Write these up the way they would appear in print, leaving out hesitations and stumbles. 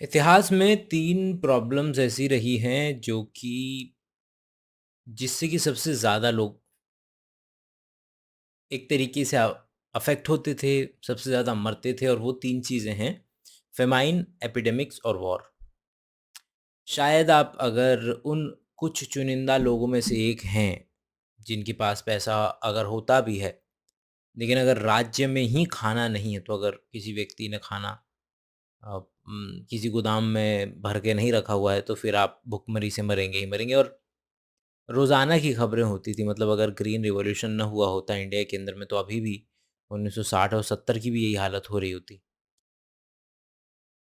इतिहास में 3 प्रॉब्लम्स ऐसी रही हैं जो कि जिससे कि सबसे ज़्यादा लोग एक तरीके से अफ़ेक्ट होते थे, सबसे ज़्यादा मरते थे और वो 3 चीज़ें हैं फ़ेमाइन, एपिडेमिक्स और वॉर। शायद आप अगर उन कुछ चुनिंदा लोगों में से एक हैं, जिनके पास पैसा अगर होता भी है, लेकिन अगर राज्य में ही खाना नहीं है, तो अगर किसी व्यक्ति ने खाना किसी गोदाम में भर के नहीं रखा हुआ है, तो फिर आप भुखमरी से मरेंगे ही मरेंगे। और रोज़ाना की खबरें होती थी, मतलब अगर ग्रीन रिवॉल्यूशन ना हुआ होता इंडिया के अंदर में, तो अभी भी 1960 और 70 की भी यही हालत हो रही होती।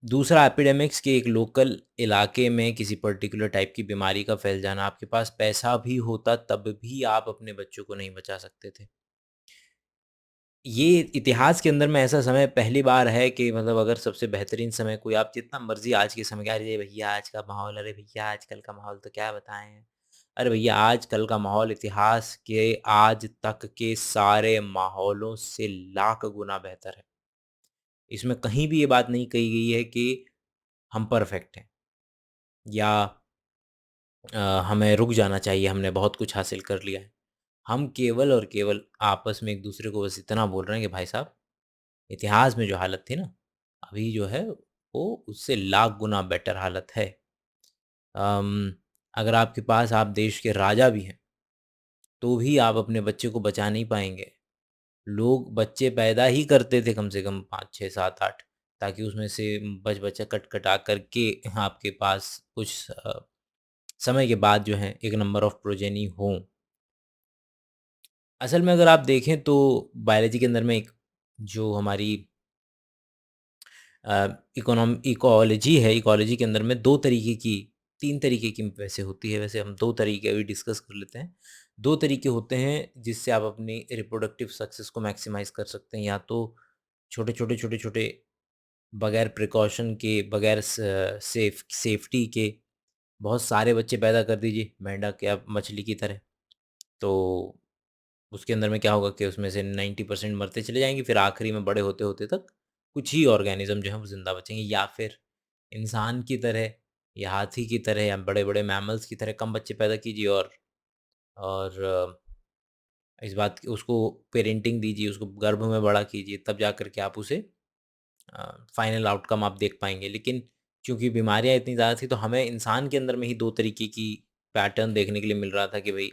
दूसरा, एपिडेमिक्स के एक लोकल इलाके में किसी पर्टिकुलर टाइप की बीमारी का फैल जाना, आपके पास पैसा भी होता तब भी आप अपने बच्चों को नहीं बचा सकते थे। ये इतिहास के अंदर में ऐसा समय पहली बार है कि मतलब अगर सबसे बेहतरीन समय कोई आप जितना मर्ज़ी आज के समय, अरे भैया आज का माहौल, अरे भैया आजकल का माहौल तो क्या बताएँ। अरे भैया आजकल का माहौल इतिहास के आज तक के सारे माहौलों से लाख गुना बेहतर है। इसमें कहीं भी ये बात नहीं कही गई है कि हम परफेक्ट हैं या हमें रुक जाना चाहिए, हमने बहुत कुछ हासिल कर लिया है। हम केवल और केवल आपस में एक-दूसरे को बस इतना बोल रहे हैं कि भाई साहब, इतिहास में जो हालत थी ना, अभी जो है वो उससे लाख गुना बेटर हालत है। अम, अगर आपके पास आप देश के राजा भी हैं, तो भी आप अपने बच्चे को बचा नहीं पाएँगे। लोग बच्चे पैदा ही करते थे कम से कम 5, 6, 7, 8, ताकि उसमें से बच-बचा कट-कटा करके आपके पास कुछ समय के बाद जो है एक नंबर ऑफ प्रोजेनी हों। असल में अगर आप देखें तो बायोलॉजी के अंदर में एक जो हमारी इकोलॉजी है, इकोलॉजी के अंदर में 2 तरीके की 3 तरीके की वैसे होती है, वैसे हम 2 तरीके अभी डिस्कस कर लेते हैं। 2 तरीके होते हैं जिससे आप अपनी रिप्रोडक्टिव सक्सेस को मैक्सिमाइज़ कर सकते हैं, या तो छोटे-छोटे, छोटे-छोटे बगैर प्रिकॉशन के, बगैर सेफ्टी के बहुत सारे बच्चे पैदा कर दीजिए, मेंढक या मछली की तरह। तो उसके अंदर में क्या होगा कि उसमें से 90% मरते चले जाएँगे, फिर आखिरी में बड़े होते-होते तक कुछ ही ऑर्गेनिज़्म जो हैं वो ज़िंदा बचेंगे, या फिर इंसान की तरह या हाथी की तरह या बड़े-बड़े मैमल्स की तरह कम बच्चे पैदा कीजिए और इस बात की उसको पेरेंटिंग दीजिए, उसको गर्भ में बड़ा कीजिए, तब जा कर के आप उसे फाइनल आउटकम आप देख पाएँगे। लेकिन चूँकि बीमारियाँ इतनी ज़्यादा थी, तो हमें इंसान के अंदर में ही 2 तरीके की पैटर्न देखने के लिए मिल रहा था कि भई,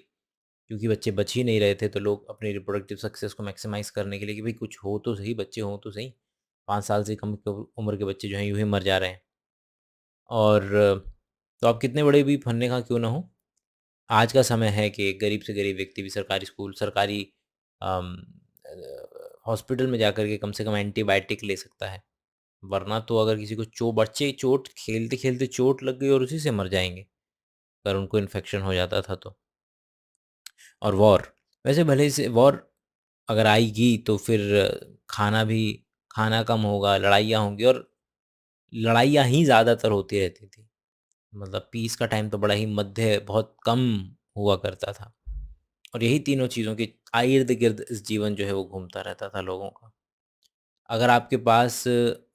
क्योंकि बच्चे बच ही नहीं रहे थे, तो लोग अपनी रिप्रोडक्टिव सक्सेस को मैक्सिमाइज़ करने के लिए कि भई कुछ हो तो सही, बच्चे हों तो सही। 5 साल से कम क उम्र के बच्चे जो हैं यूँ ही मर जा रहे हैं। और तो आप कितने बड़े भी फन्ने खा क्यों ना हों, आज का समय है कि गरीब से गरीब व्यक्ति भी सरकारी स्कूल, सरकारी अम, हॉस्पिटल में जाकर के कम से कम एंटीबायोटिक ले सकता है। वरना तो अगर किसी को बच्चे चोट खेलते-खेलते चोट लग गई और उसी से मर जाएँगे, अगर उनको इन्फेक्शन हो जाता था तो। और वॉर, वैसे भले से वॉर अगर आएगी तो फिर खाना कम होगा, लड़ाइयाँ होंगी और लड़ाइयाँ ही ज़्यादातर होती रहती थी। मतलब पीस का टाइम तो बड़ा ही मध्य बहुत कम हुआ करता था। और यही तीनों चीज़ों के इर्द-गिर्द इस जीवन जो है वो घूमता रहता था लोगों का। अगर आपके पास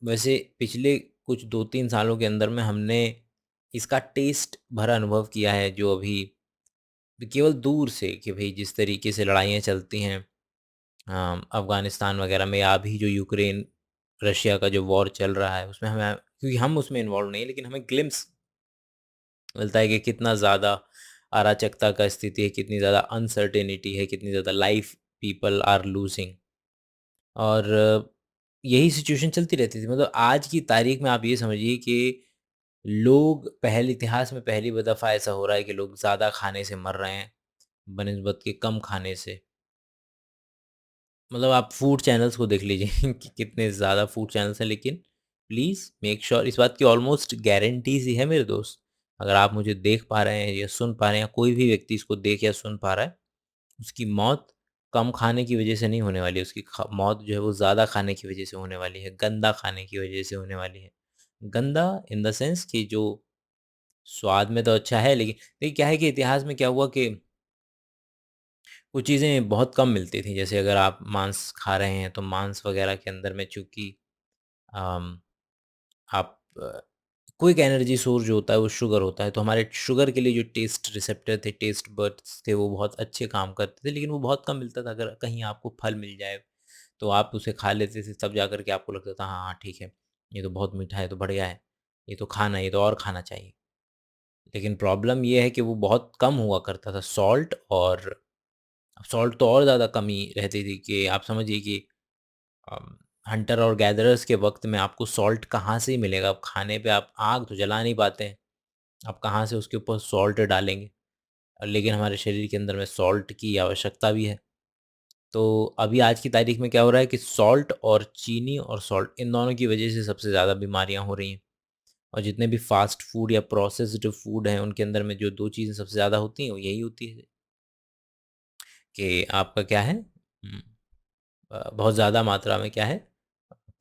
वैसे पिछले कुछ 2-3 सालों के अंदर में हमने इसका टेस्ट भरा अनुभव किया है, जो अभी केवल दूर से कि भई जिस तरीके से लड़ाइयाँ चलती हैं अफ़गानिस्तान वग़ैरह में, या अभी जो यूक्रेन रशिया का जो वॉर चल रहा है, उसमें हमें, क्योंकि हम उसमें इन्वॉल्व नहीं है, लेकिन हमें ग्लिम्प्स मिलता है कि कितना ज़्यादा अराजकता का स्थिति है, कितनी ज़्यादा अनसर्टेनिटी है, कितनी ज़्यादा लाइफ पीपल आर लूजिंग। और यही सिचुएशन चलती रहती थी, मतलब आज की तारीख में आप ये समझिए कि लोग पहले इतिहास में पहली दफ़ा ऐसा हो रहा है कि लोग ज़्यादा खाने से मर रहे हैं बनिस्बत के कम खाने से। मतलब आप फूड चैनल्स को देख लीजिए कि कितने ज़्यादा फूड चैनल्स हैं, लेकिन प्लीज़ मेक श्योर, इस बात की ऑलमोस्ट गारंटी सी है मेरे दोस्त, अगर आप मुझे देख पा रहे हैं या सुन पा रहे हैं, या कोई भी व्यक्ति इसको देख या सुन पा रहा है, उसकी मौत कम खाने की वजह से नहीं होने वाली है, उसकी मौत जो है वो ज़्यादा खाने की वजह से होने वाली है, गंदा खाने की वजह से होने वाली है। गंदा इन द सेंस कि जो स्वाद में तो अच्छा है, लेकिन देखिए क्या है कि इतिहास में क्या हुआ कि वो चीज़ें बहुत कम मिलती थी। जैसे अगर आप मांस खा रहे हैं, तो मांस वग़ैरह के अंदर में चूँकि अम, आप क्विक एनर्जी सोर्स जो होता है वो शुगर होता है, तो हमारे शुगर के लिए जो टेस्ट रिसेप्टर थे, टेस्ट बड्स थे, वो बहुत अच्छे काम करते थे, लेकिन वो बहुत कम मिलता था। अगर कहीं आपको फल मिल जाए तो आप उसे खा लेते थे, तब जा कर के आपको लगता था हाँ, हाँ, ठीक है, ये तो बहुत मीठा है, तो बढ़िया है, ये तो खाना है, ये तो और खाना चाहिए। लेकिन प्रॉब्लम ये है कि वो बहुत कम हुआ करता था सॉल्ट, और सॉल्ट तो और ज़्यादा कमी रहती थी कि आप समझिए कि हंटर और गैदरर्स के वक्त में आपको सॉल्ट कहाँ से ही मिलेगा? अब खाने पे आप आग तो जला नहीं पाते हैं, आप कहाँ से उसके ऊपर सॉल्ट डालेंगे? लेकिन हमारे शरीर के अंदर में सॉल्ट की आवश्यकता भी है। तो अभी आज की तारीख में क्या हो रहा है कि सॉल्ट और चीनी और सॉल्ट, इन दोनों की वजह से सबसे ज़्यादा बीमारियाँ हो रही हैं। और जितने भी फ़ास्ट फूड या प्रोसेस्ड फूड हैं, उनके अंदर में जो 2 चीज़ें सबसे ज़्यादा होती हैं, वो यही होती है कि आपका क्या है, बहुत ज़्यादा मात्रा में क्या है,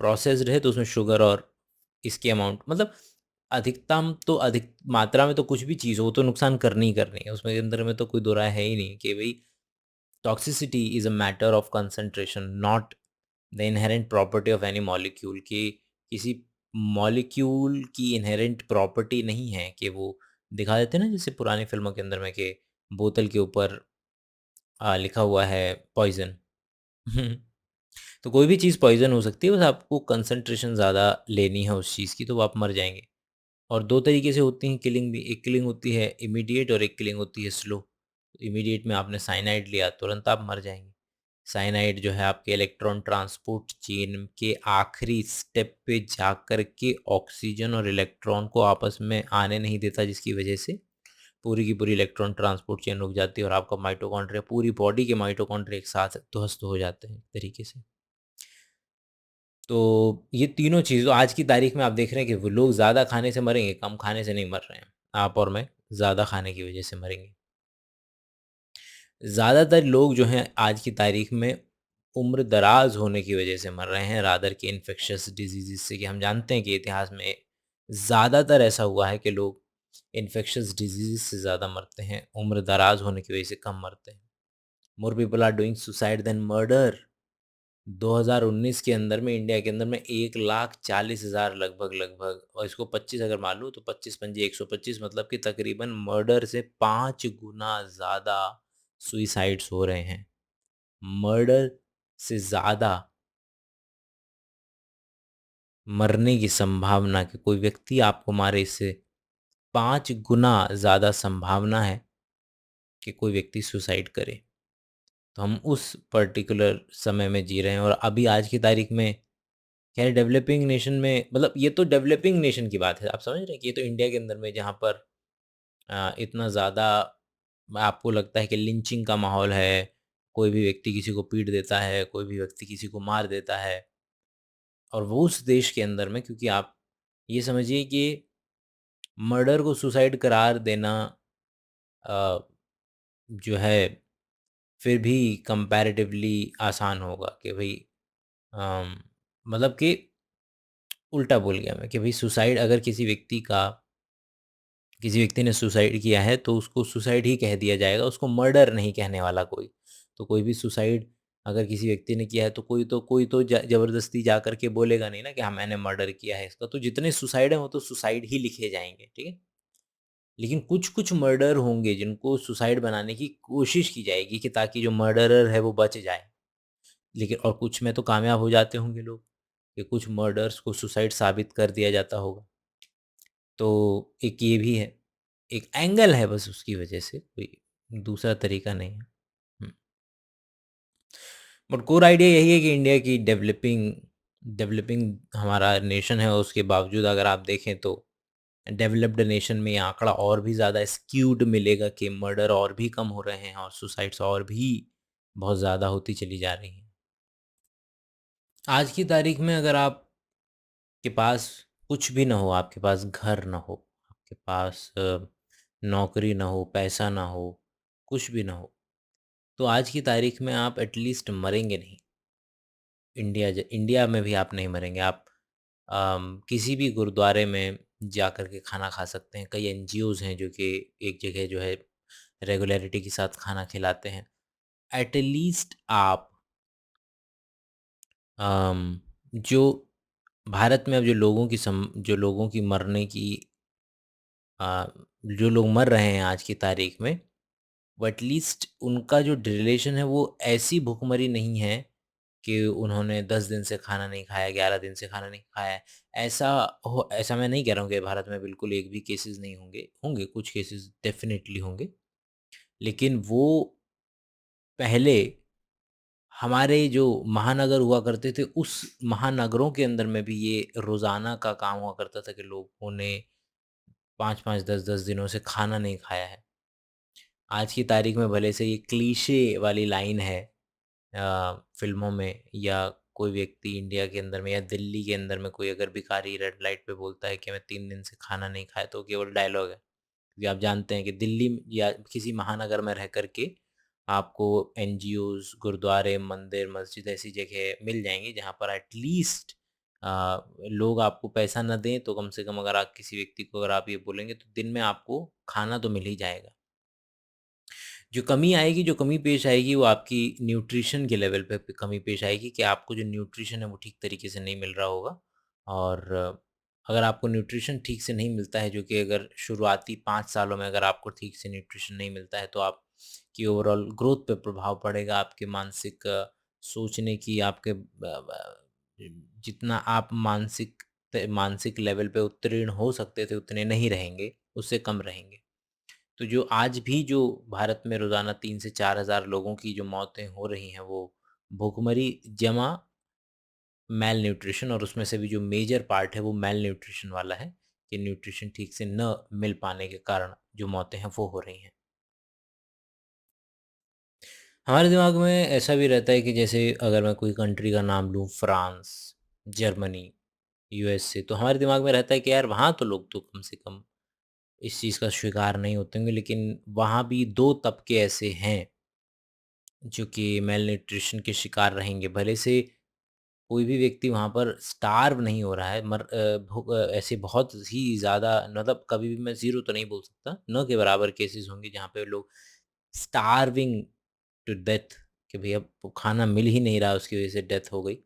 प्रोसेस्ड है, तो उसमें शुगर और इसकी अमाउंट, मतलब अधिकतम तो अधिक मात्रा में तो कुछ भी चीज़ हो, वो तो नुकसान करनी ही करनी है। उसमें अंदर में तो कोई दो राय है ही नहीं कि भई toxicity is a matter of concentration, not the inherent property of any molecule, कि किसी मॉलिक्यूल की इन्हेरेंट प्रॉपर्टी नहीं है कि वो दिखा देते हैं ना, जैसे पुरानी फ़िल्मों के अंदर में कि बोतल के ऊपर लिखा हुआ है पॉइज़न। तो कोई भी चीज़ पॉइज़न हो सकती है, बस आपको कंसंट्रेशन ज़्यादा लेनी है उस चीज़ की, तो वो आप मर जाएँगे। और 2 तरीके से होती हैं किलिंग भी, एक किलिंग होती है इमीडिएट और एक किलिंग होती है स्लो। इमीडिएट में आपने साइनाइड लिया, तुरंत आप मर जाएँगे। साइनाइड जो है आपके इलेक्ट्रॉन ट्रांसपोर्ट चेन के आखिरी स्टेप पे जाकर के ऑक्सीजन और इलेक्ट्रॉन को आपस में आने नहीं देता, जिसकी वजह से पूरी की पूरी इलेक्ट्रॉन ट्रांसपोर्ट चेन रुक जाती है और आपका माइटोकॉन्ड्रिया, पूरी बॉडी के माइटोकॉन्ड्रिया एक साथ ध्वस्त हो जाते हैं एक तरीके से। तो ये तीनों चीज़ आज की तारीख में आप देख रहे हैं कि वो लोग ज़्यादा खाने से मरेंगे, कम खाने से नहीं मर रहे हैं। आप और मैं ज़्यादा खाने की वजह से मरेंगे। ज़्यादातर लोग जो हैं आज की तारीख में उम्र दराज होने की वजह से मर रहे हैं, रादर के इन्फेक्शियस डिजीज़ से, कि हम जानते हैं कि इतिहास में ज़्यादातर ऐसा हुआ है कि लोग इन्फेक्शियस डिजीज़ से ज़्यादा मरते हैं, उम्र दराज होने की वजह से कम मरते हैं। More people are doing suicide than murder. 2019 के अंदर में इंडिया के अंदर में 1,40,000 लगभग, और इसको 25 अगर मान लो तो 25 पंजे 125, मतलब कि तकरीबन मर्डर से 5 गुना ज़्यादा सुइसाइड्स हो रहे हैं। मर्डर से ज़्यादा मरने की संभावना, कि कोई व्यक्ति आपको मारे, इससे 5 गुना ज़्यादा संभावना है कि कोई व्यक्ति सुसाइड करे। तो हम उस पर्टिकुलर समय में जी रहे हैं, और अभी आज की तारीख में खैर डेवलपिंग नेशन में, मतलब ये तो डेवलपिंग नेशन की बात है, आप समझ रहे हैं कि ये तो इंडिया के अंदर में जहाँ पर इतना ज़्यादा आपको लगता है कि लिंचिंग का माहौल है, कोई भी व्यक्ति किसी को पीट देता है, कोई भी व्यक्ति किसी को मार देता है, और वो उस देश के अंदर में, क्योंकि आप ये समझिए कि मर्डर को सुसाइड करार देना अ, जो है फिर भी कंपैरेटिवली आसान होगा कि भाई अम, मतलब कि उल्टा बोल गया मैं, कि भाई सुसाइड अगर किसी व्यक्ति ने सुसाइड किया है तो उसको सुसाइड ही कह दिया जाएगा, उसको मर्डर नहीं कहने वाला कोई। तो कोई भी सुसाइड अगर किसी व्यक्ति ने किया है तो कोई तो ज़बरदस्ती जा कर के बोलेगा नहीं ना कि हाँ, मैंने मर्डर किया है इसका। तो जितने सुसाइड हैं वो तो सुसाइड ही लिखे जाएँगे, ठीक है? लेकिन कुछ-कुछ मर्डर होंगे जिनको सुसाइड बनाने की कोशिश की जाएगी, कि ताकि जो मर्डरर है वो बच जाए। लेकिन और कुछ में तो कामयाब हो जाते होंगे लोग, कि कुछ मर्डर्स को सुसाइड साबित कर दिया जाता होगा। तो एक ये भी है, एक एंगल है बस उसकी वजह से, कोई दूसरा तरीका नहीं है। हुँ, बट कोर आइडिया यही है कि इंडिया की डेवलपिंग डेवलपिंग हमारा नेशन है, और उसके बावजूद अगर आप देखें तो डेवलप्ड नेशन में ये आंकड़ा और भी ज़्यादा स्क्यूड मिलेगा, कि मर्डर और भी कम हो रहे हैं और सुसाइड्स और भी बहुत ज़्यादा होती चली जा रही हैं। आज की तारीख में अगर आपके पास कुछ भी ना हो, आपके पास घर ना हो, आपके पास नौकरी ना हो, पैसा ना हो, कुछ भी ना हो, तो आज की तारीख में आप एटलीस्ट मरेंगे नहीं। इंडिया में भी आप नहीं मरेंगे। आप किसी भी गुरुद्वारे में जा कर के खाना खा सकते हैं। कई एनजीओज़ हैं जो कि एक जगह जो है रेगुलैरिटी के साथ खाना खिलाते हैं। एटलीस्ट आप जो भारत में अब जो लोगों की मरने की अ, जो लोग मर रहे हैं आज की तारीख में, वो एटलीस्ट उनका जो ड्यूरेशन है वो ऐसी भुखमरी नहीं है कि उन्होंने 10 दिन से खाना नहीं खाया, 11 दिन से खाना नहीं खाया है। ऐसा मैं नहीं कह रहा हूँ कि भारत में बिल्कुल एक भी केसेज़ नहीं होंगे, होंगे कुछ केसेज़ डेफ़िनेटली होंगे। लेकिन वो पहले हमारे जो महानगर हुआ करते थे, उस महानगरों के अंदर में भी ये रोज़ाना का काम हुआ करता था कि लोगों ने 5-5, 10-10 दिनों से खाना नहीं खाया है। आज की तारीख में भले से ये क्लीशे वाली लाइन है फ़िल्मों में, या कोई व्यक्ति इंडिया के अंदर में या दिल्ली के अंदर में कोई अगर भिखारी रेड लाइट पे बोलता है कि मैं 3 दिन से खाना नहीं खाया, तो केवल डायलॉग है। क्योंकि आप जानते हैं कि दिल्ली या किसी महानगर में रह कर के आपको एनजीओज़, गुरुद्वारे, मंदिर, मस्जिद ऐसी जगह मिल जाएँगी जहाँ पर एटलीस्ट लोग आपको पैसा ना दें तो कम से कम अगर आप किसी व्यक्ति को अगर आप ये बोलेंगे तो दिन में आपको खाना तो मिल ही जाएगा। जो कमी पेश आएगी वो आपकी न्यूट्रिशन के लेवल पे कमी पेश आएगी कि आपको जो न्यूट्रिशन है वो ठीक तरीके से नहीं मिल रहा होगा। और अगर आपको न्यूट्रिशन ठीक से नहीं मिलता है, जो कि अगर शुरुआती 5 सालों में अगर आपको ठीक से न्यूट्रिशन नहीं मिलता है तो आपकी ओवरऑल ग्रोथ पे प्रभाव पड़ेगा, आपके मानसिक सोचने की, आपके जितना आप मानसिक लेवल पे उत्तीर्ण हो सकते थे उतने नहीं रहेंगे, उससे कम रहेंगे। तो जो आज भी जो भारत में रोज़ाना 3 से 4,000 लोगों की जो मौतें हो रही हैं, वो भूखमरी जमा मेल न्यूट्रिशन, और उसमें से भी जो मेजर पार्ट है वो मेल न्यूट्रिशन वाला है कि न्यूट्रिशन ठीक से न मिल पाने के कारण जो मौतें हैं वो हो रही हैं। हमारे दिमाग में ऐसा भी रहता है कि जैसे अगर मैं कोई कंट्री का नाम लूँ, फ्रांस, जर्मनी, यूएसए, तो हमारे दिमाग में रहता है कि यार वहाँ तो लोग तो कम से कम इस चीज़ का शिकार नहीं होते होंगे, लेकिन वहाँ भी 2 तबके ऐसे हैं जो कि मेल न्यूट्रिशन के शिकार रहेंगे। भले से कोई भी व्यक्ति वहाँ पर स्टार्व नहीं हो रहा है, ऐसे बहुत ही ज़्यादा, मतलब कभी भी मैं ज़ीरो तो नहीं बोल सकता, ना के बराबर केसेज़ होंगे जहाँ पे लोग स्टार्विंग टू डेथ, कि भई अब खाना मिल ही नहीं रहा, उसकी वज़ह से डेथ हो गई।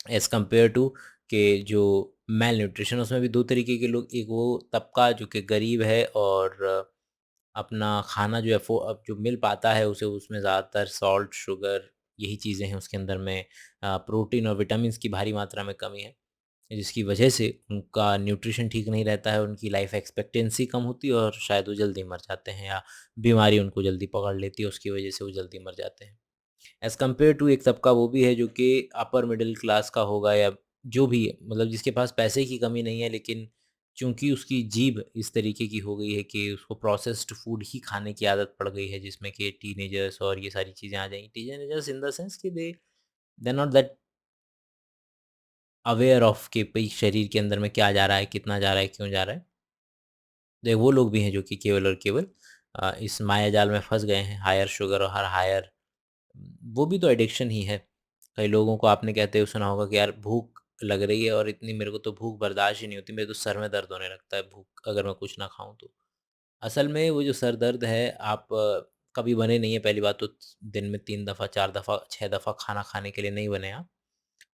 एज़ कम्पेयर टू कि जो मेल न्यूट्रिशन, उसमें भी 2 तरीके के लोग, एक वो तबका जो कि गरीब है और अपना खाना जो है अब जो मिल पाता है उसे, उसमें ज़्यादातर सॉल्ट, शुगर, यही चीज़ें हैं उसके अंदर में। प्रोटीन और विटामिन्स की भारी मात्रा में कमी है, जिसकी वजह से उनका न्यूट्रिशन ठीक नहीं रहता है, उनकी लाइफ एक्सपेक्टेंसी कम होती है और शायद वो जल्दी मर जाते हैं, या बीमारी उनको जल्दी पकड़ लेती है, उसकी वजह से वो जल्दी मर जाते हैं। एज़ कम्पेयर टू एक तबका वो भी है जो कि अपर मिडल क्लास का होगा, या जो भी है, मतलब जिसके पास पैसे की कमी नहीं है, लेकिन चूँकि उसकी जीभ इस तरीके की हो गई है कि उसको प्रोसेस्ड फूड ही खाने की आदत पड़ गई है, जिसमें कि टीनेजर्स और ये सारी चीज़ें आ जाएँगी। टीनेजर्स इन द सेंस कि they are not that aware of कि भई शरीर के अंदर में क्या जा रहा है, कितना जा रहा है, क्यों जा रहा है। देख वो लोग भी हैं जो कि केवल और केवल इस मायाजाल में फँस गए हैं, हायर शुगर और हायर, वो भी तो एडिक्शन ही है। कई लोगों को आपने कहते हुए सुना होगा कि यार भूख लग रही है और इतनी मेरे को तो भूख बर्दाश्त ही नहीं होती, मेरे तो सर में दर्द होने लगता है भूख अगर मैं कुछ ना खाऊँ तो। असल में वो जो सर दर्द है, आप कभी बने नहीं है, पहली बात तो दिन में 3 दफ़ा, 4 दफ़ा, 6 दफ़ा खाना खाने के लिए नहीं बने आप।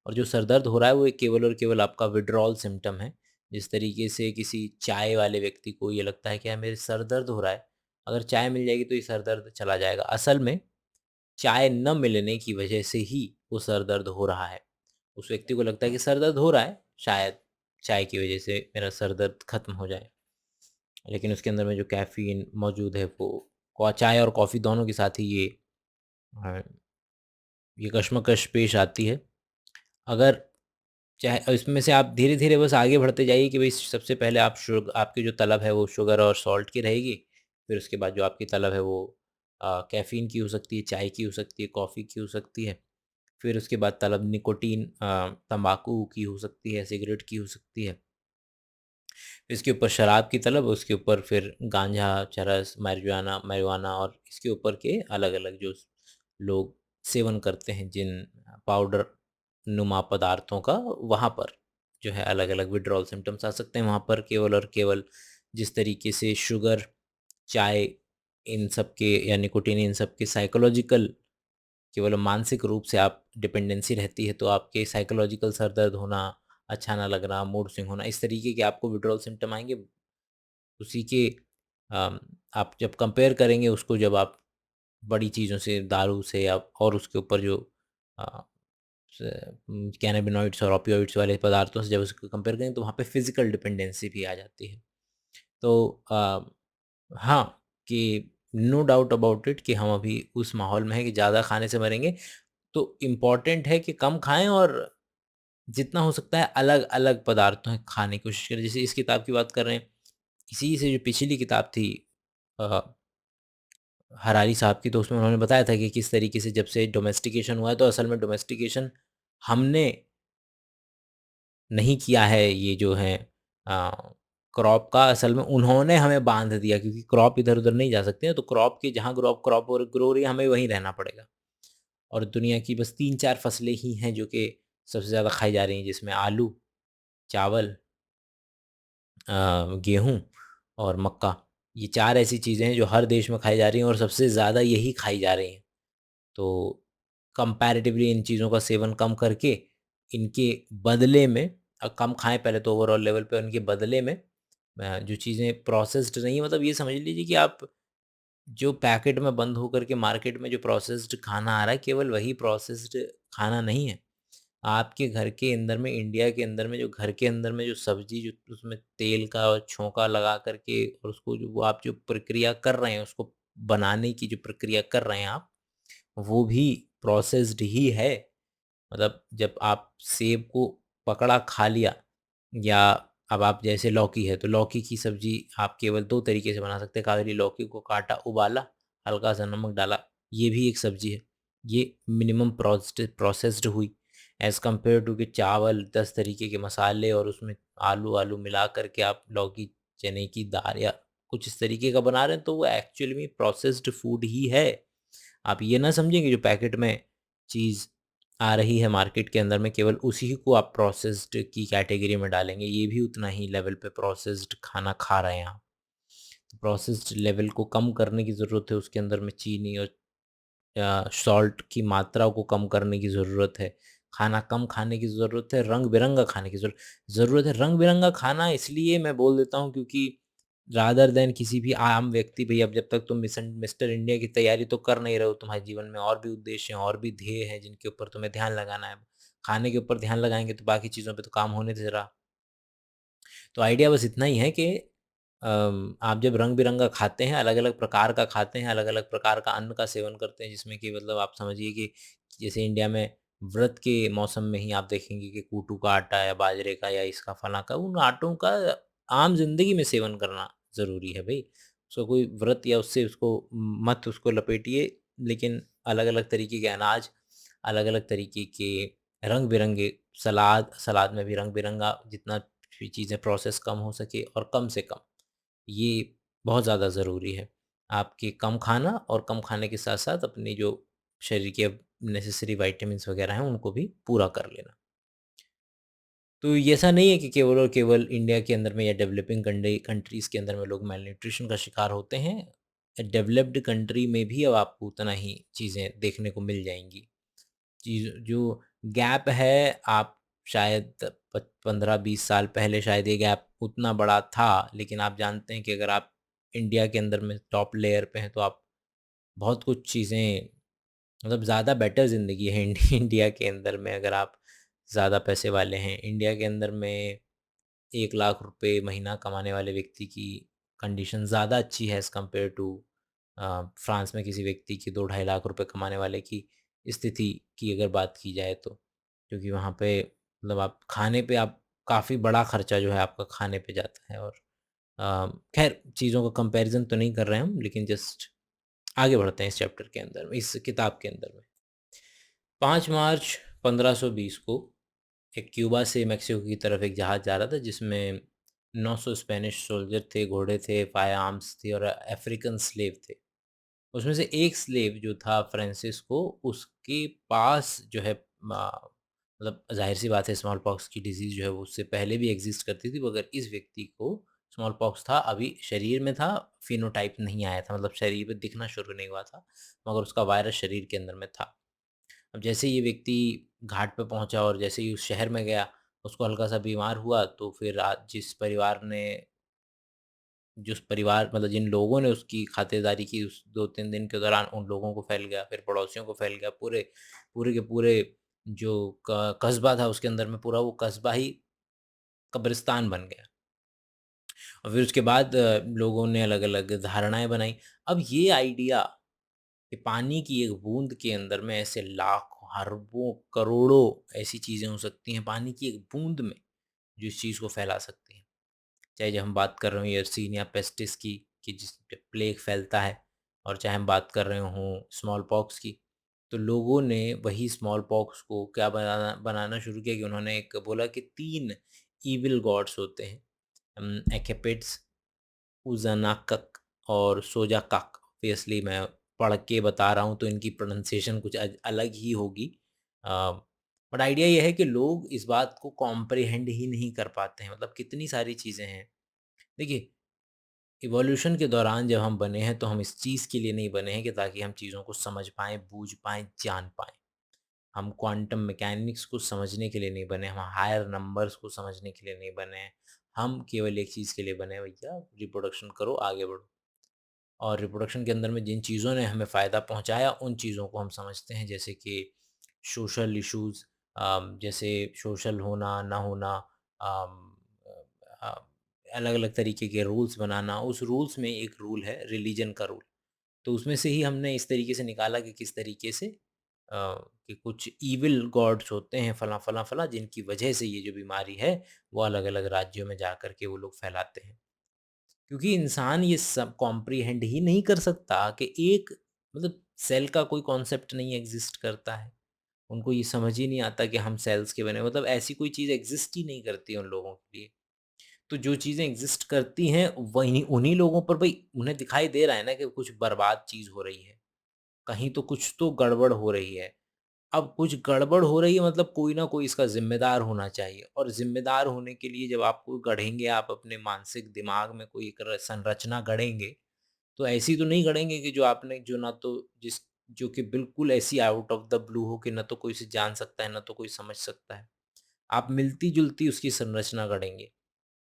और जो सर दर्द हो रहा है वो एक केवल और केवल आपका विथड्रॉल सिम्पटम है। जिस तरीके से किसी चाय वाले व्यक्ति को ये लगता है कि यार मेरे सर दर्द हो रहा है, अगर चाय मिल जाएगी तो ये सर दर्द चला जाएगा। असल में चाय न मिलने की वजह से ही वो सर दर्द हो रहा है। उस व्यक्ति को लगता है कि सर दर्द हो रहा है, शायद चाय की वजह से मेरा सर दर्द खत्म हो जाए। लेकिन उसके अंदर में जो कैफ़ीन मौजूद है वो चाय और कॉफ़ी दोनों के साथ ही अ, ये कशमकश पेश आती है। अगर चाहे इसमें से आप धीरे-धीरे बस आगे बढ़ते जाइए कि भई सबसे पहले आपकी जो तलब है वो शुगर और सॉल्ट की रहेगी। फिर उसके बाद जो आपकी तलब है वो कैफ़ीन की हो सकती है, चाय की हो सकती है, कॉफ़ी की हो सकती है। फिर उसके बाद तलब निकोटीन तम्बाकू की हो सकती है, सिगरेट की हो सकती है। इसके ऊपर शराब की तलब, उसके ऊपर फिर गांजा, चरस, marijuana marijuana और इसके ऊपर के अलग-अलग जो लोग सेवन करते हैं जिन पाउडर नुमा पदार्थों का, वहाँ पर जो है अलग-अलग विथड्रॉल सिम्पटम्स आ सकते हैं। वहाँ पर केवल और केवल जिस तरीके से शुगर, चाय, इन सब के या निकोटीन, इन सब के साइकोलॉजिकल, केवल मानसिक रूप से आप डिपेंडेंसी रहती है तो आपके साइकोलॉजिकल सर दर्द होना, अच्छा ना लगना, मूड स्विंग होना, इस तरीके के आपको विड्रॉल सिम्पटम आएँगे। उसी के अम, आप जब कंपेयर करेंगे उसको, जब आप बड़ी चीज़ों से, दारू से या और उसके ऊपर जो अ, कैनाबिनॉइड्स और ओपियोइड्स वाले पदार्थों से जब उसको कंपेयर करें, तो वहाँ पे फिजिकल डिपेंडेंसी भी आ जाती है। तो हाँ, कि नो डाउट अबाउट इट कि हम अभी उस माहौल में हैं कि ज़्यादा खाने से मरेंगे। तो इम्पॉर्टेंट है कि कम खाएं और जितना हो सकता है अलग अलग पदार्थों है खाने की कोशिश करें। जैसे इस किताब की बात कर रहे हैं, इसी से जो पिछली किताब थी अ, हरारी साहब की, तो उसमें उन्होंने बताया था कि किस तरीके से जब से डोमेस्टिकेशन हुआ है, तो असल में डोमेस्टिकेशन हमने नहीं किया है, ये जो है क्रॉप का असल में उन्होंने हमें बांध दिया, क्योंकि क्रॉप इधर उधर नहीं जा सकते हैं, तो क्रॉप की जहाँ क्रॉप क्रॉप और ग्रो रही है, हमें वहीं रहना पड़ेगा। और दुनिया की बस 3-4 फसलें ही हैं जो कि सबसे ज़्यादा खाई जा रही हैं, जिसमें आलू, चावल, गेहूँ और मक्का। ये 4 ऐसी चीज़ें हैं जो हर देश में खाई जा रही हैं और सबसे ज़्यादा यही खाई जा रही हैं। तो कंपैरेटिवली इन चीज़ों का सेवन कम करके, इनके बदले में कम खाएँ पहले तो ओवरऑल लेवल पे, और इनके बदले में जो चीज़ें प्रोसेस्ड नहीं है, मतलब ये समझ लीजिए कि आप जो पैकेट में बंद होकर के मार्केट में जो प्रोसेस्ड खाना आ रहा है, केवल वही प्रोसेस्ड खाना नहीं है। आपके घर के अंदर में, इंडिया के अंदर में, जो घर के अंदर में जो सब्ज़ी, जो उसमें तेल का छौंका लगा कर के और उसको जो वो आप जो प्रक्रिया कर रहे हैं, उसको बनाने की जो प्रक्रिया कर रहे हैं आप, वो भी प्रोसेस्ड ही है। मतलब जब आप सेब को पकड़ा, खा लिया, या अब आप जैसे लौकी है, तो लौकी की सब्ज़ी आप केवल 2 तरीके से बना सकते हैं। काली लौकी को काटा, उबाला, हल्का-सा नमक डाला, ये भी एक सब्ज़ी है। ये मिनिमम प्रोसेस्ड हुई एज़ कम्पेयर टू कि चावल 10 तरीके के मसाले और उसमें आलू-वालू मिला कर के आप लौकी, चने की दाल या कुछ इस तरीके का बना रहे हैं, तो वो एक्चुअली में प्रोसेस्ड फूड ही है। आप ये ना समझें कि जो पैकेट में चीज़ आ रही है मार्केट के अंदर में, केवल उसी को आप प्रोसेस्ड की कैटेगरी में डालेंगे, ये भी उतना ही लेवल पे प्रोसेस्ड खाना खा रहे हैं आप। तो प्रोसेस्ड लेवल को कम करने की ज़रूरत है, उसके अंदर में चीनी और सॉल्ट की मात्रा को कम करने की ज़रूरत है। खाना कम खाने की ज़रूरत है, रंग-बिरंगा खाने की ज़रूरत है। रंग-बिरंगा खाना इसलिए मैं बोल देता हूँ, क्योंकि रादर दैन किसी भी आम व्यक्ति, भई अब जब तक तुम मिस्टर इंडिया की तैयारी तो कर नहीं रहे हो, तुम्हारे जीवन में और भी उद्देश्य हैं, और भी ध्येय हैं जिनके ऊपर तुम्हें ध्यान लगाना है। खाने के ऊपर ध्यान लगाएँगे तो बाकी चीज़ों पे तो काम होने दे रहा। तो आइडिया बस इतना ही है कि आप जब रंग-बिरंगा खाते हैं, अलग-अलग प्रकार का खाते हैं, अलग-अलग प्रकार का अन्न का सेवन करते हैं, जिसमें कि मतलब आप समझिए कि जैसे इंडिया में व्रत के मौसम में ही आप देखेंगे कि कूटू का आटा या बाजरे का या इसका फलाँ का, उन आटों का आम ज़िंदगी में सेवन करना ज़रूरी है भई। उसका कोई व्रत या उससे उसको मत उसको लपेटिए, लेकिन अलग-अलग तरीके के अनाज, अलग-अलग तरीके के रंग-बिरंगे सलाद, सलाद में भी रंग-बिरंगा, जितना भी चीज़ें प्रोसेस कम हो सके और कम से कम, ये बहुत ज़्यादा ज़रूरी है। आपके कम खाना और कम खाने के साथ-साथ अपनी जो शरीर के नेसेसरी विटामिन्स वगैरह हैं, उनको भी पूरा कर लेना। तो ये ऐसा नहीं है कि केवल और केवल इंडिया के अंदर में या डेवलपिंग कंट्रीज़ के अंदर में लोग मैलन्यूट्रिशन का शिकार होते हैं। डेवलप्ड कंट्री में भी अब आपको उतना ही चीज़ें देखने को मिल जाएँगी। चीज़ जो गैप है, आप शायद 15-20 साल पहले शायद ये गैप उतना बड़ा था, लेकिन आप जानते हैं कि अगर आप इंडिया के अंदर में टॉप लेयर पे हैं, तो आप बहुत कुछ चीज़ें, मतलब ज़्यादा बेटर ज़िंदगी है इंडिया के अंदर में, अगर आप ज़्यादा पैसे वाले हैं। इंडिया के अंदर में 1 लाख रुपए महीना कमाने वाले व्यक्ति की कंडीशन ज़्यादा अच्छी है एज़ कम्पेयर टू फ्रांस में किसी व्यक्ति की 2 ढाई लाख रुपए कमाने वाले की स्थिति की अगर बात की जाए तो। क्योंकि वहाँ पे मतलब आप खाने पे, आप काफ़ी बड़ा खर्चा जो है आपका खाने पे जाता है। और ख़ैर चीज़ों का कंपैरिज़न तो नहीं कर रहे हैं हम, लेकिन जस्ट आगे बढ़ते हैं इस चैप्टर के अंदर में, इस किताब के अंदर में। 5 मार्च 1520 को एक क्यूबा से मेक्सिको की तरफ एक जहाज़ जा रहा था, जिसमें 900 स्पेनिश सोल्जर थे, घोड़े थे, फायर आर्म्स थी और अफ्रीकन स्लेव थे। उसमें से एक स्लेव जो था फ्रांसिस्को, उसके पास जो है मतलब ज़ाहिर-सी बात है, स्मॉल पॉक्स की डिज़ीज़ जो है वो उससे पहले भी एग्ज़िस्ट करती थी, मगर इस व्यक्ति को स्मॉल पॉक्स था, अभी शरीर में था, फ़िनोटाइप नहीं आया था, मतलब शरीर पे दिखना शुरू नहीं हुआ था, मगर उसका वायरस शरीर के अंदर में था। अब जैसे ये व्यक्ति घाट पे पहुँचा और जैसे ही उस शहर में गया, उसको हल्का-सा बीमार हुआ तो फिर जिस परिवार मतलब जिन लोगों ने उसकी खातिरदारी की उस 2-3 दिन के दौरान उन लोगों को फैल गया, फिर पड़ोसियों को फैल गया, पूरे पूरे के पूरे जो क कस्बा था उसके अंदर में पूरा वो कस्बा ही कब्रिस्तान बन गया। और फिर उसके बाद लोगों ने अलग-अलग धारणाएँ बनाई। अब ये आइडिया कि पानी की एक बूँद के अंदर में ऐसे लाखों, अरबों, करोड़ों ऐसी चीज़ें हो सकती हैं पानी की एक बूँद में, जो इस चीज़ को फैला सकती हैं। चाहे जब हम बात कर रहे हों यर्सीनिया पेस्टिस की कि जिस पे प्लेग फैलता है, और चाहे हम बात कर रहे हों स्मॉल पॉक्स की, तो लोगों ने वही स्मॉल पॉक्स को क्या बनाना बनाना शुरू किया कि उन्होंने एक बोला कि 3 इविल गॉड्स होते हैं, एकेपिड्स, उज़नाकक और सोजाकक। ऑब्वियसली मैं पढ़ के बता रहा हूँ तो इनकी प्रोनंसिएशन कुछ अलग ही होगी। अ, बट आइडिया ये है कि लोग इस बात को कॉम्प्रिहेंड ही नहीं कर पाते हैं, मतलब कितनी सारी चीज़ें हैं। देखिए, इवोल्यूशन के दौरान जब हम बने हैं तो हम इस चीज़ के लिए नहीं बने हैं कि ताकि हम चीज़ों को समझ पाएँ, बूझ पाएँ, जान पाएँ। हम क्वांटम मैकेनिक्स को समझने के लिए नहीं बने, हम हायर नंबर्स को समझने के लिए नहीं बने हैं। हम केवल एक चीज़ के लिए बने हैं, भैया रिप्रोडक्शन करो, आगे बढ़ो। और रिप्रोडक्शन के अंदर में जिन चीज़ों ने हमें फ़ायदा पहुँचाया उन चीज़ों को हम समझते हैं, जैसे कि सोशल इश्यूज़, जैसे सोशल होना, ना होना, अम, अ, अलग-अलग तरीके के रूल्स बनाना। उस रूल्स में एक रूल है रिलीजन का रूल। तो उसमें से ही हमने इस तरीके से निकाला कि किस तरीके से कि कुछ इविल गॉड्स होते हैं फलाँ, फलाँ, फलाँ, जिनकी वजह से ये जो बीमारी है वो अलग-अलग राज्यों में जा कर के वो लोग फैलाते हैं। क्योंकि इंसान ये सब कॉम्प्रिहेंड ही नहीं कर सकता कि एक मतलब सेल का कोई कॉन्सेप्ट नहीं एग्जिस्ट करता है। उनको ये समझ ही नहीं आता कि हम सेल्स के बने, मतलब ऐसी कोई चीज़ एग्जिस्ट ही नहीं करती है उन लोगों के लिए। तो जो चीज़ें एग्जिस्ट करती हैं वहीं उन्हीं लोगों पर भाई उन्हें दिखाई दे रहा है ना कि कुछ बर्बाद चीज़ हो रही है। कहीं तो कुछ तो गड़बड़ हो रही है। अब कुछ गड़बड़ हो रही है मतलब कोई ना कोई इसका ज़िम्मेदार होना चाहिए, और ज़िम्मेदार होने के लिए जब आपको गढ़ेंगे, आप अपने मानसिक दिमाग में कोई एक संरचना गढ़ेंगे, तो ऐसी तो नहीं गढ़ेंगे कि जो आपने जो ना तो जिस जो कि बिल्कुल ऐसी आउट ऑफ द ब्लू हो कि ना तो कोई इसे जान सकता है, ना तो कोई समझ सकता है। आप मिलती-जुलती उसकी संरचना गढ़ेंगे।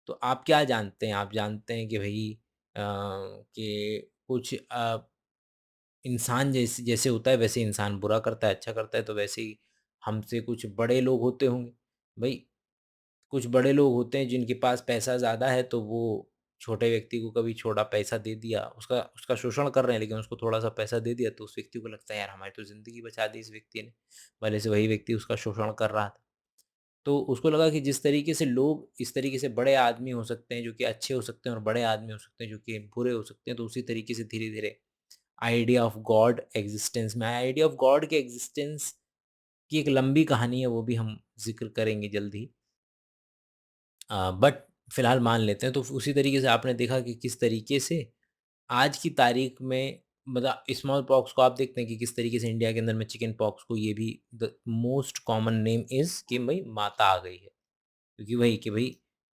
तो आप क्या जानते हैं? आप जानते हैं कि भई कि कुछ इंसान जैसे जैसे होता है वैसे इंसान बुरा करता है, अच्छा करता है, तो वैसे ही हमसे कुछ बड़े लोग होते होंगे। भई कुछ बड़े लोग होते हैं जिनके पास पैसा ज़्यादा है तो वो छोटे व्यक्ति को कभी थोड़ा पैसा दे दिया, उसका उसका शोषण कर रहे हैं लेकिन उसको थोड़ा-सा पैसा दे दिया तो उस व्यक्ति को लगता है यार हमारी तो ज़िंदगी बचा दी इस व्यक्ति ने, भले से वही व्यक्ति उसका शोषण कर रहा था। तो उसको लगा कि जिस तरीके से लोग इस तरीके से बड़े आदमी हो सकते हैं जो कि अच्छे हो सकते हैं और बड़े आदमी हो सकते हैं जो कि बुरे हो सकते हैं, तो उसी तरीके से धीरे-धीरे आइडिया ऑफ गॉड एक्जिस्टेंस में आया। आइडिया ऑफ गॉड के एक्जिस्टेंस की एक लंबी कहानी है, वो भी हम ज़िक्र करेंगे जल्द ही। बट फिलहाल मान लेते हैं, तो उसी तरीके से आपने देखा कि किस तरीके से आज की तारीख में मतलब स्मॉल पॉक्स को आप देखते हैं कि किस तरीके से इंडिया के अंदर में चिकन पॉक्स को ये भी the most common name is कि भई माता आ गई है। क्योंकि वही कि भई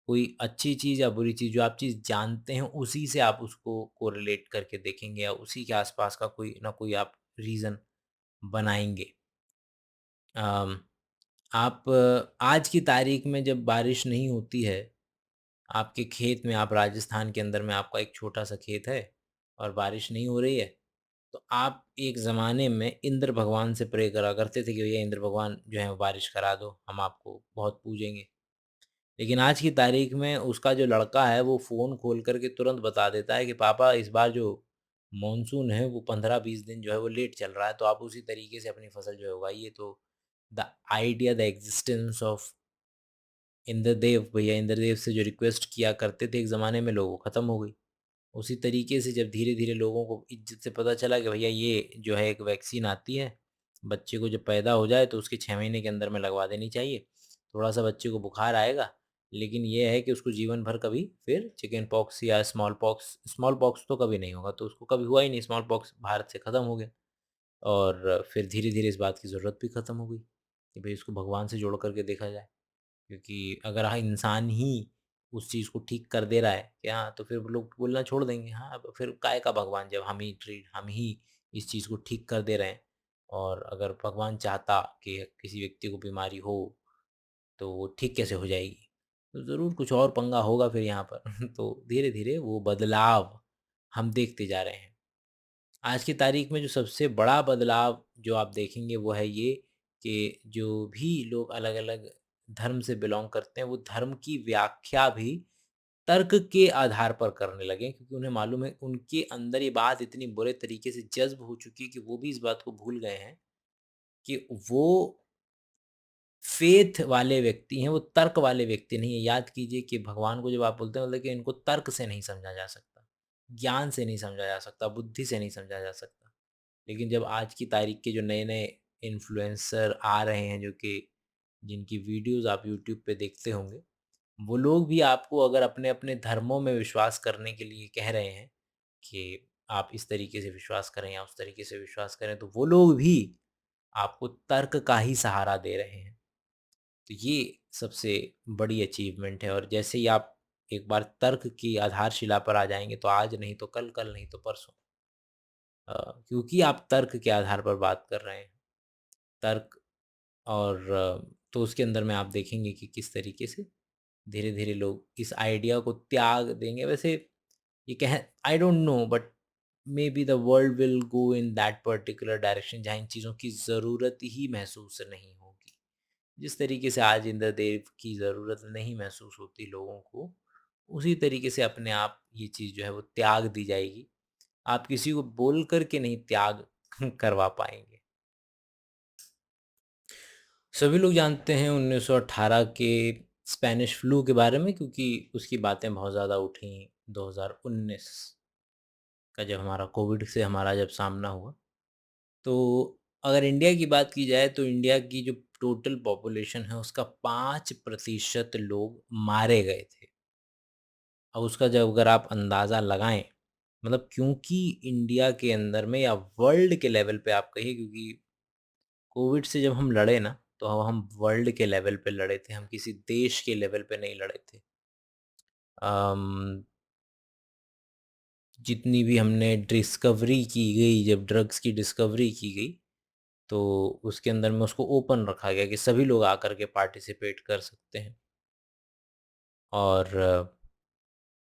कोई अच्छी चीज़ या बुरी चीज़ जो आप चीज़ जानते हैं उसी से आप उसको कोरिलेट करके देखेंगे या उसी के आस-पास का कोई ना कोई आप रीज़न बनाएँगे। अम, आप आज की तारीख में जब बारिश नहीं होती है, आपके खेत में आप राजस्थान के अंदर में आपका एक छोटा-सा खेत है और बारिश नहीं हो रही है, तो आप एक ज़माने में इंद्र भगवान से प्रे करा करते थे कि भैया इंद्र भगवान जो है बारिश करा दो, हम आपको बहुत पूजेंगे। लेकिन आज की तारीख में उसका जो लड़का है वो फ़ोन खोल कर के तुरंत बता देता है कि पापा इस बार जो मानसून है वो 15-20 दिन जो है वो लेट चल रहा है, तो आप उसी तरीके से अपनी फसल जो है उगाइए। तो the idea the existence of Indradev, भैया इंद्रदेव से जो रिक्वेस्ट किया करते थे एक ज़माने में, लोगों ख़त्म हो गई। उसी तरीके से जब धीरे-धीरे लोगों को इज़्ज़त से पता चला कि भैया ये जो है एक वैक्सीन आती है, बच्चे को जब पैदा हो जाए तो उसके 6 महीने के अंदर में लगवा देनी चाहिए। थोड़ा-सा बच्चे को बुखार आएगा, लेकिन ये है कि उसको जीवन भर कभी फिर चिकन पॉक्स या स्मॉल पॉक्स तो कभी नहीं होगा, तो उसको कभी हुआ ही नहीं, स्मॉल पॉक्स भारत से ख़त्म हो गया। और फिर धीरे-धीरे इस बात की ज़रूरत भी ख़त्म हो गई कि भई इसको भगवान से जोड़ कर के देखा जाए। क्योंकि अगर हाँ, इंसान ही उस चीज़ को ठीक कर दे रहा है कि हाँ, तो फिर लोग बोलना छोड़ देंगे। हाँ, अब फिर काहे का भगवान जब हम ही इस चीज़ को ठीक कर दे रहे हैं। और अगर भगवान चाहता कि किसी व्यक्ति को बीमारी हो, तो वो ठीक कैसे हो जाएगी? तो ज़रूर कुछ और पंगा होगा फिर यहाँ पर। तो धीरे-धीरे वो बदलाव हम देखते जा रहे हैं। आज की तारीख में जो सबसे बड़ा बदलाव जो आप देखेंगे वो है ये कि जो भी लोग अलग-अलग धर्म से बिलॉन्ग करते हैं, वो धर्म की व्याख्या भी तर्क के आधार पर करने लगे हैं, क्योंकि उन्हें मालूम है उनके अंदर ये बात इतनी बुरे तरीके से जज़्ब हो चुकी है कि वो भी इस बात को भूल गए हैं कि वो फ़ेथ वाले व्यक्ति हैं, वो तर्क वाले व्यक्ति नहीं है। याद कीजिए कि भगवान को जब आप बोलते हैं मतलब कि इनको तर्क से नहीं समझा जा सकता, ज्ञान से नहीं समझा जा सकता, बुद्धि से नहीं समझा जा सकता। लेकिन जब आज की तारीख के जो नए-नए इन्फ्लुएंसर आ रहे हैं, जो कि जिनकी वीडियोज़ आप यूट्यूब पे देखते होंगे, वो लोग भी आपको अगर अपने-अपने धर्मों में विश्वास करने के लिए कह रहे हैं कि आप इस तरीके से विश्वास करें या उस तरीके से विश्वास करें, तो वो लोग भी आपको तर्क का ही सहारा दे रहे हैं। तो ये सबसे बड़ी अचीवमेंट है, और जैसे ही आप एक बार तर्क की आधारशिला पर आ जाएँगे, तो आज नहीं तो कल, कल नहीं तो परसों, क्योंकि आप तर्क के आधार पर बात कर रहे हैं। तर्क और तो उसके अंदर में आप देखेंगे कि किस तरीके से धीरे-धीरे लोग इस आइडिया को त्याग देंगे। वैसे ये कह I don't know, but may be the world will go in that particular direction, जहाँ इन चीज़ों की ज़रूरत ही महसूस नहीं होगी। जिस तरीके से आज इंद्रदेव की ज़रूरत नहीं महसूस होती लोगों को, उसी तरीके से अपने आप ये चीज़ जो है वो त्याग दी जाएगी। आप किसी को बोल कर के नहीं त्याग करवा पाएँगे। सभी लोग जानते हैं 1918 के स्पेनिश फ्लू के बारे में, क्योंकि उसकी बातें बहुत ज़्यादा उठी 2019 का, जब हमारा कोविड से हमारा जब सामना हुआ। तो अगर इंडिया की बात की जाए, तो इंडिया की जो टोटल पॉपुलेशन है उसका 5% लोग मारे गए थे। अब उसका जब अगर आप अंदाज़ा लगाएँ, मतलब क्योंकि इंडिया के अंदर में या वर्ल्ड के लेवल पे आप कहिए, क्योंकि कोविड से जब हम लड़े ना, तो हम वर्ल्ड के लेवल पे लड़े थे, हम किसी देश के लेवल पे नहीं लड़े थे। अम, जितनी भी हमने डिस्कवरी की गई, जब ड्रग्स की डिस्कवरी की गई, तो उसके अंदर में उसको ओपन रखा गया कि सभी लोग आकर के पार्टिसिपेट कर सकते हैं। और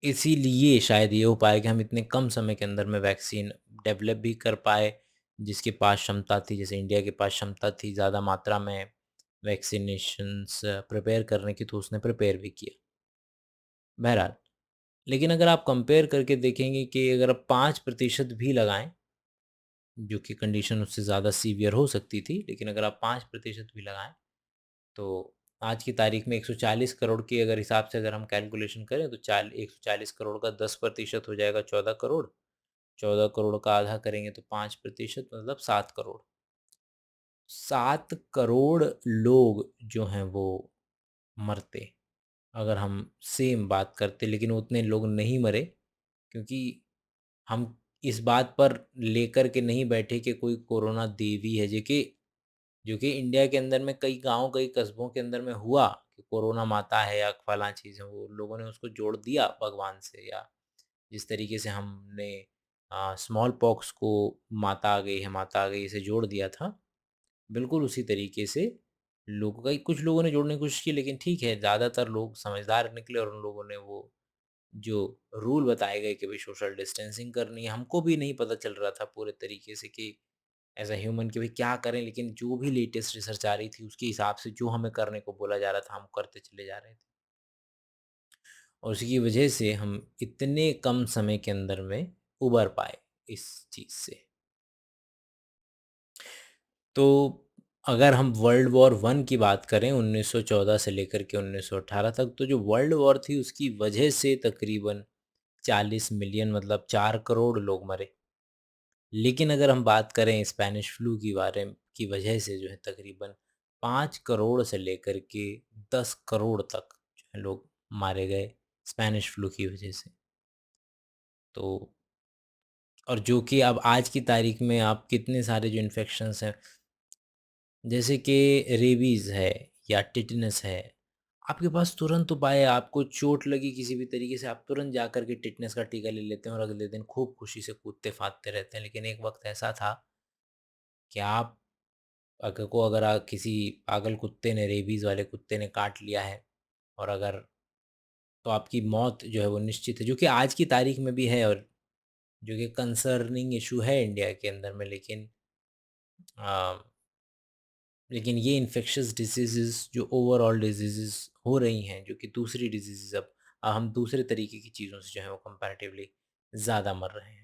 इसीलिए शायद ये हो पाया कि हम इतने कम समय के अंदर में वैक्सीन डेवलप भी कर पाए, जिसके पास क्षमता थी, जैसे इंडिया के पास क्षमता थी ज़्यादा मात्रा में वैक्सीनेशंस प्रिपेयर करने की, तो उसने प्रिपेयर भी किया। बहरहाल, लेकिन अगर आप कंपेयर करके देखेंगे कि अगर आप 5% भी लगाएँ, जो कि कंडीशन उससे ज़्यादा सीवियर हो सकती थी, लेकिन अगर आप 5% भी लगाएँ, तो आज की तारीख में 140 करोड़ के अगर हिसाब से अगर हम कैलकुलेशन करें, तो 140 करोड़ का 10% हो जाएगा 14 करोड़। 14 करोड़ का आधा करेंगे तो 5% मतलब 7 करोड़। 7 करोड़ लोग जो हैं वो मरते, अगर हम सेम बात करते, लेकिन उतने लोग नहीं मरे, क्योंकि हम इस बात पर लेकर के नहीं बैठे कि कोई कोरोना देवी है, जो कि इंडिया के अंदर में कई गाँव, कई कस्बों के अंदर में हुआ कि कोरोना माता है या फलां चीज़ है, वो लोगों ने उसको जोड़ दिया भगवान से, या जिस तरीके से हमने स्मॉल पॉक्स को माता आ गई से जोड़ दिया था, बिल्कुल उसी तरीके से लोगों का कुछ लोगों ने जोड़ने की कोशिश की, लेकिन ठीक है, ज़्यादातर लोग समझदार निकले और उन लोगों ने वो जो रूल बताए गए कि भाई सोशल डिस्टेंसिंग करनी है, हमको भी नहीं पता चल रहा था पूरे तरीके से कि एज़ अ ह्यूमन कि भाई क्या करें, लेकिन जो भी लेटेस्ट रिसर्च आ रही थी उसके हिसाब से जो हमें करने को बोला जा रहा था, हम करते चले जा रहे थे। और उसी वजह से हम इतने कम समय के अंदर में उबर पाए इस चीज़ से। तो अगर हम वर्ल्ड वॉर 1 की बात करें 1914 से लेकर के 1918 तक, तो जो वर्ल्ड वॉर थी उसकी वजह से तकरीबन 40 मिलियन मतलब 4 करोड़ लोग मरे। लेकिन अगर हम बात करें स्पेनिश फ्लू की वजह से जो है तकरीबन 5 करोड़ से लेकर के 10 करोड़ तक जो है लोग मारे गए स्पेनिश फ्लू की वजह से। तो और जो कि अब आज की तारीख में आप कितने सारे जो इन्फेक्शंस हैं, जैसे कि रेबीज़ है या टिटनेस है, आपके पास तुरंत उपाय है। आपको चोट लगी किसी भी तरीके से, आप तुरंत जा कर के टिटनेस का टीका ले लेते हैं और अगले दिन खूब खुशी से कूदते-फादते रहते हैं। लेकिन एक वक़्त ऐसा था कि आप अगर किसी पागल कुत्ते ने, रेबीज़ वाले कुत्ते ने काट लिया है और अगर, तो आपकी मौत जो है वो निश्चित है, जो कि आज की तारीख में भी है और जो कि कंसर्निंग इशू है इंडिया के अंदर में। लेकिन ये इन्फेक्शियस डिसीज़ेज़ जो ओवरऑल डिसीज़ेज़ हो रही हैं, जो कि दूसरी डिसीज़ेज़, अब हम दूसरे तरीके की चीज़ों से जो है वो कंपैरेटिवली ज़्यादा मर रहे हैं।